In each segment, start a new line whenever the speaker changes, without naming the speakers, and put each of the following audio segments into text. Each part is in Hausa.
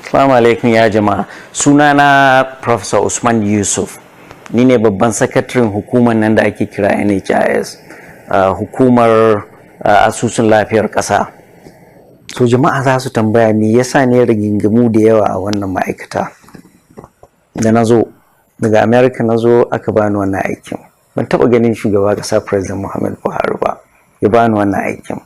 Assalamu alaikum ya jama'a. Sunana Professor Usman Yusuf. Ni ne babban sakataren hukumar nan da ake kira NHIS, Hukumar Asusun Lafiyar Ƙasa. So jama'a za su tambaya me yasa ne rigingimu da yawa a wannan ma'aikata. Da na zo daga America na zo aka bani wannan aikin. Ban taɓa ganin shugaba ƙasa President Muhammad Buhari ba. Ya bani wannan aikin.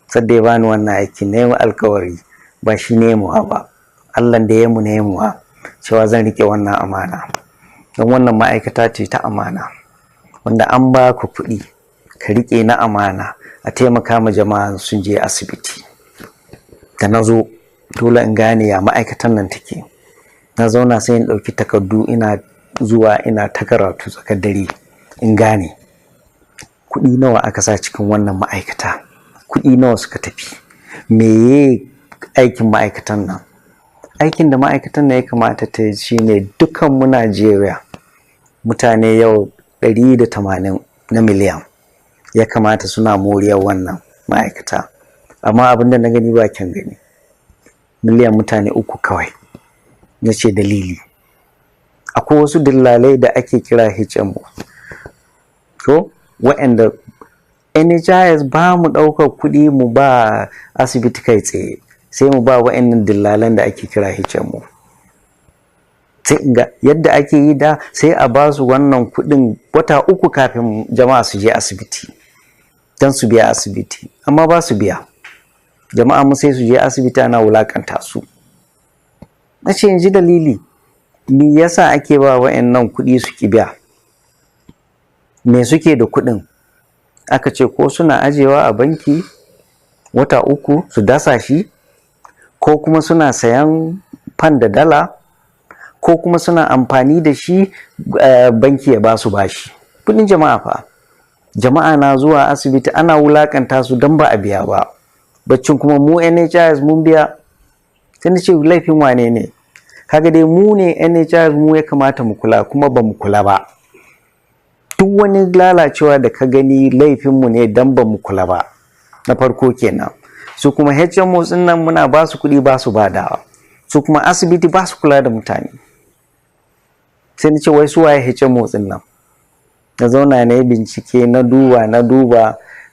Sadda ya bani wannan aikin na yi alkawari ba shi nemuwa ba. Allah da ya mu nemuwa cewa zan rike wannan amana. Don wannan ma'aikata ce ta amana. Wanda an ba ku kuɗi ka rike na amana a taimaka ma jama'a sun je asibiti. Da na zo dole in gane ya ma'aikatan nan take. Na zauna sai in ɗauki takardu ina zuwa ina ta karatu tsakar dare in gane kuɗi nawa aka sa cikin wannan ma'aikata, kuɗi nawa suka tafi, meye aikin ma'aikatan nan. Aikin da ma'aikatan nan ya kamata ta yi shine dukkan mu Najeriya mutane yau 180 na miliyan ya kamata suna moriyar wannan ma'aikata. Amma abinda na gani ba kyan gani, miliyan mutane 3 kawai. Na ce dalili, akwai wasu dillalai da ake kira HMO ko waɗanda NHIS ba mu ɗaukar kuɗi mu ba asibiti kai tsaye, sai mu ba waɗannan dillalan da ake kira HMO. Sai ga yadda ake yi da sai a ba su wannan kuɗin wata 3 kafin jama'a su je asibiti don su biya asibiti, amma ba su biya. Jama'a mu sai su je asibiti ana wulakanta su. Na ce in ji dalili, me yasa ake ba wa'annan kuɗi su ki biya? Me suke da kuɗin? Aka ce ko suna ajewa a banki wata 3 su dasa shi, ko kuma suna sayan fan da dala, ko kuma suna amfani da shi banki ya ba su bashi. Kuɗin jama'a fa. Jama'a na zuwa asibiti ana wulakanta su don ba a biya ba. Baccin kuma mu NHIS mun biya. Sai na ce laifin wane ne? Kaga dai mu ne NHIS, mu ya kamata mu kula, kuma ba mu kula ba. Duk wani lalacewa da ka gani laifinmu ne don ba mu kula ba. Na farko kenan. Su kuma HMO din nan muna ba su kuɗi ba su badawa. Su kuma asibiti ba su kula da mutane. Sai na ce wai su waye HMO din nan? Na zauna na yi bincike, na duba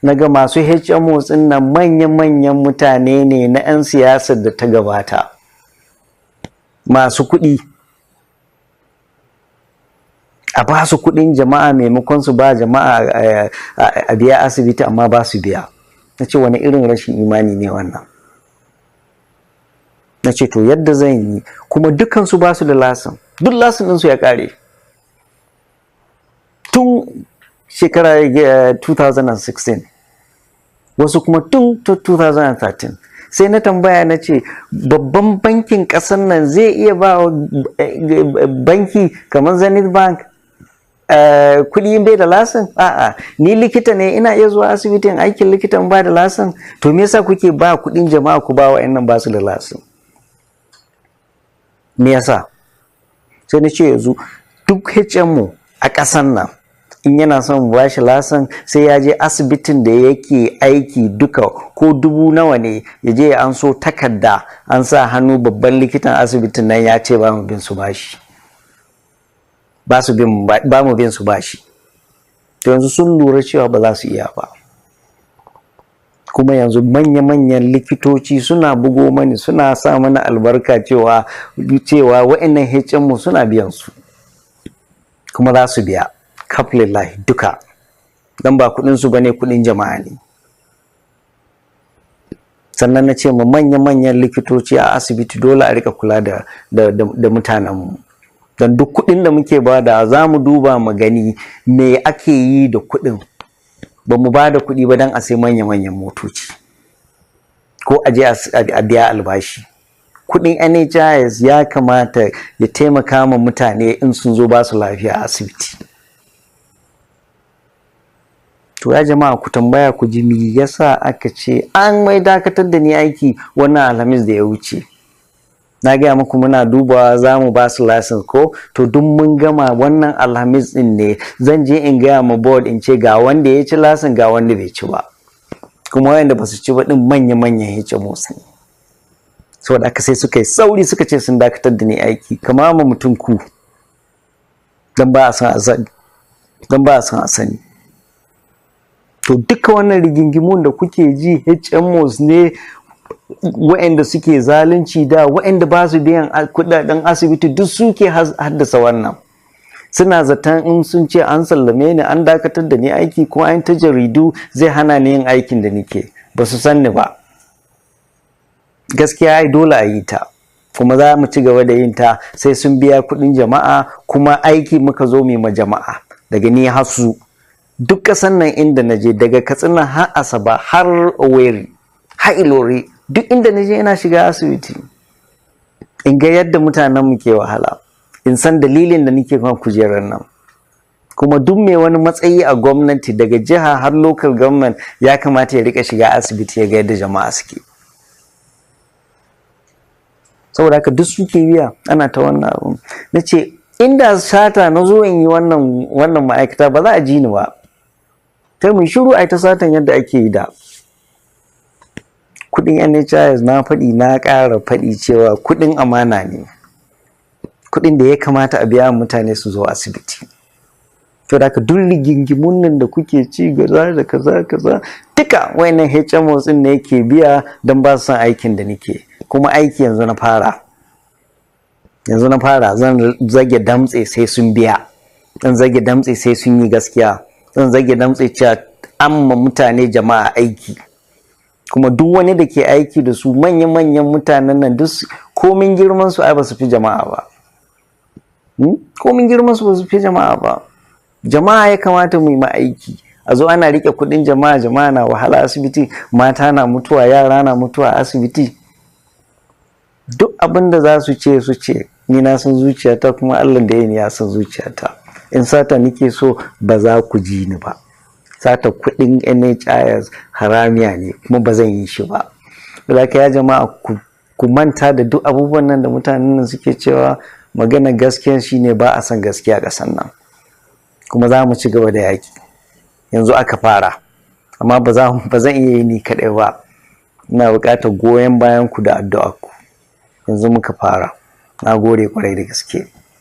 na ga masu HMO din nan manya-manyan mutane ne na 'yan siyasar da ta gabata. Masu kuɗi. A ba su kuɗin jama'a maimakon su ba jama'a a biya asibiti, amma ba su biya. Na ce wani irin rashin imani ne wannan? Na ce to yadda zan yi, kuma dukansu ba su da lasin, duk lasin ɗinsu ya ƙare tun shekara 2016, wasu kuma tun 2013. Sai na tambaya na ce babban bankin ƙasar nan zai iya ba banki kamar Zenith Bank kuɗi bai da lasin? A'a, ni likita ne, ina iya zuwa asibitin aikin likitan ba da lasin. To me yasa kuke ba kuɗin jama'a ku ba wa'annan ba su da lasin? Me yasa? Sai na ce yanzu duk HMO a ƙasar nan in yana son ba shi lasin sai ya je asibitin da yake aiki duka, ko 1000 nawa ne, ya je an so takarda an sa hannu babban likitan asibitin nan ya ce ba mu bin su bashi, ba mu bin su bashi. To yanzu sun lura cewa ba za su iya ba, kuma yanzu manya-manyan likitoci suna bugo mani suna sa mana albarka cewa wa'annan HMO suna biyan su, kuma za su biya kaflillahi duka, don ba kudinsu ba ne, kudin jama'a ne. Sannan na ce ma manya-manyan likitoci a asibiti dole a rika kula da mutanenmu, don duk kudin da muke bada za mu duba mu gani me ake yi da kudin. Ba mu ba da kuɗi ba don a sai manya-manyan motoci ko a je a biya albashi. Kuɗin NHIS ya kamata ya taimaka ma mutane in sun zo ba su lafiya a asibiti. To ya jama'a ku tambaya ku ji me yasa aka ce an mai dakatar da ni aiki wannan Alhamis da ya wuce. Na gaya muku muna dubawa za mu ba su license ko, to duk mun gama wannan Alhamis din ne zan je in gaya ma board in ce ga wanda ya ci license ga wanda bai ci ba, kuma wanda ba su ci ba din manya-manyan HMOs ne. saboda aka sai suka yi sauri suka ce sun dakatar da ni aiki kama ma mutum ku don ba a san a sani. To duka wannan rigingimun da kuke ji HMOs ne waɗanda suke zalunci da waɗanda ba su biyan kudaden asibiti duk suke haddasa wannan. Suna zaton in sun ce an sallame ni an dakatar da ni aiki ko an ta jaridu zai hana ni yin aikin da nike, ba su san ni ba. Gaskiya ai dole a yi ta kuma za mu ci gaba da yin ta sai sun biya kuɗin jama'a kuma aiki muka zo mai ma jama'a daga ni har su. Duk ƙasan nan inda na je daga Katsina har Asaba har Owerri har Ilori duk inda na je ina shiga asibiti in ga yadda mutanen mu ke wahala, in san dalilin da nake kan kujerar nan. Kuma duk mai wani matsayi a gwamnati daga jiha har local government ya kamata ya rika shiga asibiti ya ga yadda jama'a suke. Saboda haka duk suke biya ana ta wannan abu. Na ce inda sata na zo in yi wannan ma'aikata ba za a ji ni ba. Kai mun shiru a ta satan yadda ake yi da. Kudin NHIS na faɗi na ƙara faɗi cewa kudin amana ne. Kudin da ya kamata a biya mutane su zo asibiti. To da ka duk rigingimun nan da kuke ci gaza da kaza duka wayannan HMOs din ne yake biya don ba su son aikin da nake. Kuma aiki yanzu na fara zan zage damtse sai sun biya, zan zage damtse sai sun yi gaskiya, zan zage damtse cewa amma mutane jama'a aiki. Kuma duk wani da ke aiki da su manyan mutanen nan duk komin girman su ai ba su fi jama'a ba. Komin girman su ba su fi jama'a ba. Jama'a ya kamata mu yi ma aiki. A zo ana rike kudin jama'a na wahala asibiti, mata na mutuwa, yara na mutuwa asibiti. Duk abin da za su ce ni na san zuciyata kuma Allah da ya ni ya san zuciyata. In sata nake so ba za ku ji ni ba. Sata kuɗin NHIS haramiya ne kuma ba zan yi shi ba. Bilaka ya jama'a ku manta da duk abubuwan nan da mutanen nan suke cewa magana gaskiya shine ba a san gaskiya ƙasan nan. Kuma za mu ci gaba da yaki. Yanzu aka fara. Amma ba zan iya yi ni kaɗai ba. Ina buƙatar goyon bayan ku da addu'a ku. Yanzu muka fara. Na gode kwarai da gaske.